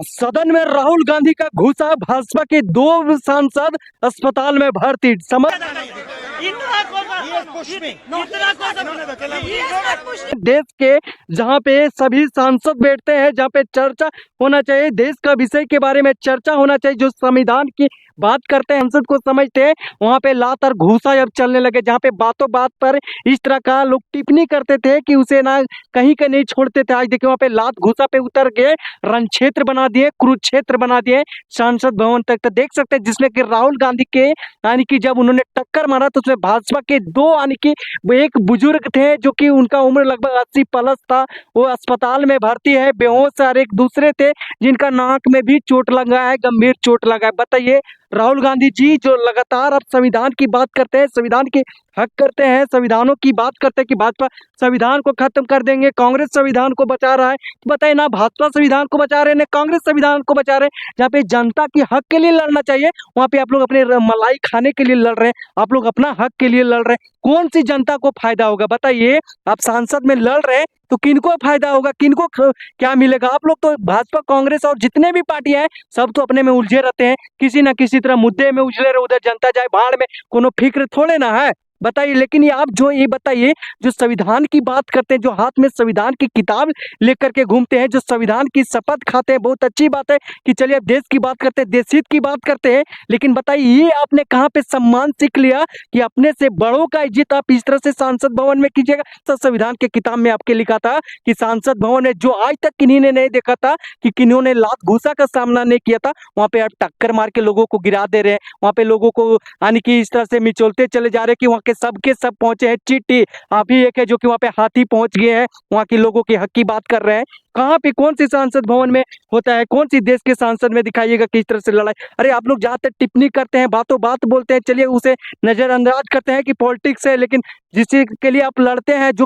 सदन में राहुल गांधी का घुसा, भाजपा के 2 सांसद अस्पताल में भर्ती। समझ देश के जहां पे सभी सांसद बैठते हैं, जहां पे चर्चा होना चाहिए, देश का विषय के बारे में चर्चा होना चाहिए, जो संविधान की बात करते हैं, संसद को समझते हैं, वहां पे लात और घूसा अब चलने लगे। जहां पे बातों बात पर इस तरह का लोग टिप्पणी करते थे कि उसे ना कहीं का नहीं छोड़ते थे, आज देखिए वहां पे लात घूसा पे उतर गए, रण क्षेत्र बना दिए, कुरुक्षेत्र बना दिए संसद भवन तक। तो देख सकते हैं जिसमें कि राहुल गांधी के यानी कि जब उन्होंने टक्कर मारा तो उसमें भाजपा के 2 यानी कि एक बुजुर्ग थे जो कि उनका उम्र लगभग 80 प्लस था, वो अस्पताल में भर्ती है बेहोश। और एक दूसरे थे जिनका नाक में भी चोट लगा है, गंभीर चोट लगा है। बताइए राहुल गांधी जी जो लगातार अब संविधान की बात करते हैं, संविधान की हक करते हैं, संविधानों की बात करते हैं कि भाजपा संविधान को खत्म कर देंगे, कांग्रेस संविधान को बचा रहा है। तो बताइए ना भाजपा संविधान को बचा रहे हैं, ना कांग्रेस संविधान को बचा रहे हैं। जहाँ पे जनता की हक के लिए लड़ना चाहिए, वहाँ पे आप लोग अपने मलाई खाने के लिए लड़ रहे हैं, आप लोग अपना हक के लिए लड़ रहे हैं। कौन सी जनता को फायदा होगा बताइए? आप सांसद में लड़ रहे हैं तो किनको फायदा होगा, किनको क्या मिलेगा? आप लोग तो भाजपा कांग्रेस और जितने भी पार्टियां हैं सब तो अपने में उलझे रहते हैं, किसी ना किसी तरह मुद्दे में उलझे रहे, उधर जनता जाए भाड़ में, कोनो फिक्र थोड़े ना है। बताइए लेकिन ये आप जो ये बताइए जो संविधान की बात करते हैं, जो हाथ में संविधान की किताब लेकर के घूमते हैं, जो संविधान की शपथ खाते हैं, बहुत अच्छी बात है कि चलिए अब देश की बात करते हैं, देश हित की बात करते हैं। लेकिन बताइए ये आपने कहाँ पे सम्मान सीख लिया कि अपने से बड़ों का इज्जत आप इस तरह से सांसद भवन में कीजिएगा? तो संविधान के किताब में आपके लिखा था कि सांसद भवन है, जो आज तक किन्हीं ने नहीं देखा था कि किन्हों ने लात घूसा का सामना नहीं किया था, वहां पे आप टक्कर मार के लोगों को गिरा दे रहे हैं, वहां पे लोगों को यानी कि इस तरह से मिचोलते चले जा रहे हैं कि वहां के सब पहुंचे हैं चिट्ठी। आप ही एक है जो कि वहां पे हाथी पहुंच गए हैं, वहां के लोगों के हक की बात कर रहे हैं। कहाँ पे कौन सी सांसद भवन में होता है, कौन सी देश के सांसद में दिखाइएगा किस तरह से लड़ाई? अरे आप लोग जहाँ तक टिप्पणी करते हैं, बातों बात बोलते हैं, चलिए उसे नजरअंदाज करते हैं कि पॉलिटिक्स है, लेकिन जिसके के लिए आप लड़ते हैं, जो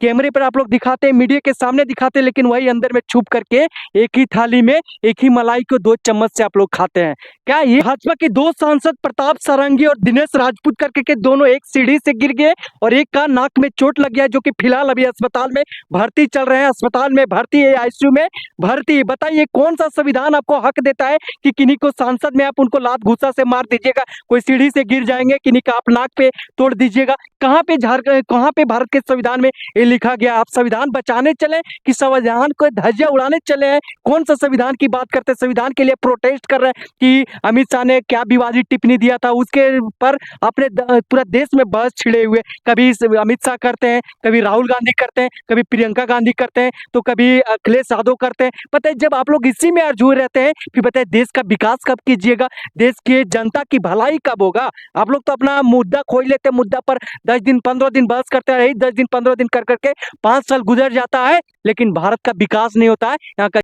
कैमरे पर आप लोग दिखाते हैं, मीडिया के सामने दिखाते हैं, लेकिन वही अंदर में छुप करके एक ही थाली में एक ही मलाई को 2 चम्मच से आप लोग खाते हैं। क्या ये भाजपा के 2 सांसद प्रताप सारंगी और दिनेश राजपूत करके के दोनों एक सीढ़ी से गिर गए और एक का नाक में चोट लग गया, जो कि फिलहाल अभी अस्पताल में भर्ती चल रहे हैं, अस्पताल में भर्ती है, आईसीयू में भर्ती है। बताइए कौन सा संविधान आपको हक देता है कि किन्हीं को सांसद में आप उनको लात घूसा से मार दीजिएगा, कोई सीढ़ी से गिर जाएंगे, किन्हीं का आप नाक पे तोड़ दीजिएगा? कहाँ पे झारखंड, कहाँ पे भारत के संविधान में ये लिखा गया? आप संविधान बचाने चले कि संविधान को धज्जियां उड़ाने चले हैं? कौन सा संविधान की बात करते हैं? संविधान के लिए प्रोटेस्ट कर रहे हैं कि अमित शाह ने क्या विवादित टिप्पणी दिया था उसके पर अपने पूरा देश में बहस छिड़े हुए। कभी अमित शाह करते हैं, कभी राहुल गांधी करते हैं, कभी प्रियंका गांधी करते हैं, तो कभी अखिलेश यादव करते हैं। पता है जब आप लोग इसी में अरझूर रहते हैं फिर बताइए देश का विकास कब कीजिएगा, देश के जनता की भलाई कब होगा? आप लोग तो अपना मुद्दा खोज लेते हैं, मुद्दा पर 10 दिन 15 दिन बहस करते रहे, 10 दिन 15 दिन कर करके 5 साल गुजर जाता है, लेकिन भारत का विकास नहीं होता है। यहाँ का